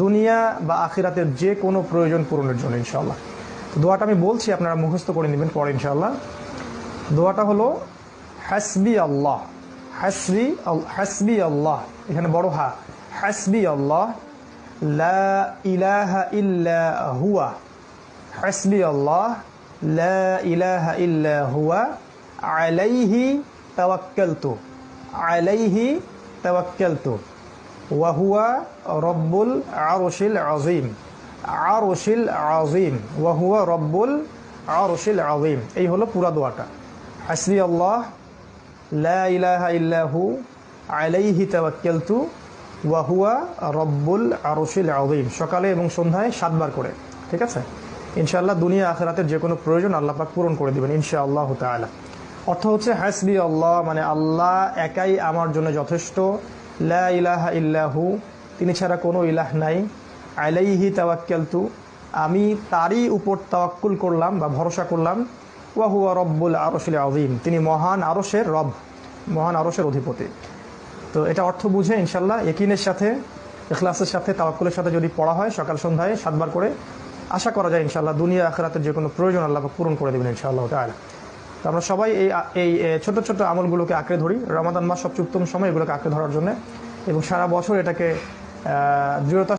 দুনিয়া বা আখিরাতের যে কোনো প্রয়োজন পূরণের জন্য ইনশাআল্লাহ। তো দোয়াটা আমি বলছি, আপনারা মুখস্থ করে নেবেন পরে ইনশাআল্লাহ। দোয়াটা হলো হাসবি আল্লাহ, হাসবি আল্লাহ, এখানে বড় হা, হাসবি আল্লাহ লা ইলাহা ইল্লা হুয়া, হাসবি আল্লাহ লা ইলাহা ইল্লা হুয়া আলাইহি তাওয়াক্কালতু, আলাইহি তাওয়াক্কালতু ওয়া হুয়া রব্বুল আরশিল আযীম, আরশিল আযীম, ওয়া হুয়া রব্বুল আরশিল আযীম। এই হলো পুরা দোয়াটা। হাসবি আল্লাহ লা ইলাহা ইল্লাহু আলাইহি তাওয়াক্কালতু ওয়া হুয়া রব্বুল আরশিল আযীম, সকালে এবং সন্ধ্যায় 7 বার করে। ঠিক আছে, ইনশাআল্লাহ দুনিয়া আখিরাতের যে কোনো প্রয়োজন আল্লাহ পাক পূরণ করে দিবেন ইনশাআল্লাহ তাআলা। অর্থ হচ্ছে হাসবি আল্লাহ মানে আল্লাহ একাই আমার জন্য যথেষ্ট, লা ইলাহা ইল্লাহু তিনি ছাড়া কোনো ইলাহ নাই, আলাইহি তাওয়াক্কালতু আমি তারই উপর তাওয়াক্কুল করলাম বা ভরসা করলাম, ওয়া হুয়া রব্বুল আরশিল আযীম তিনি মহান আরশের রব, মহান আরশের অধিপতি। তো এটা অর্থ বুঝে ইনশাআল্লাহ ইয়াকিনের সাথে, ইখলাসের সাথে, তাওয়াক্কুলের সাথে যদি পড়া হয় সকাল সন্ধ্যায় 7 বার করে, আশা করা যায় ইনশাআল্লাহ দুনিয়া আখিরাতের যে কোনো প্রয়োজন আল্লাহ পূরণ করে দেবেন ইনশাআল্লাহ তাআলা। তো আমরা সবাই এই ছোট ছোট আমলগুলোকে আঁকড়ে ধরি, রমাদান মাস সবচেয়ে উত্তম সময় এগুলোকে আঁকড়ে ধরার জন্য, এবং সারা বছর এটাকে দৃঢ়তা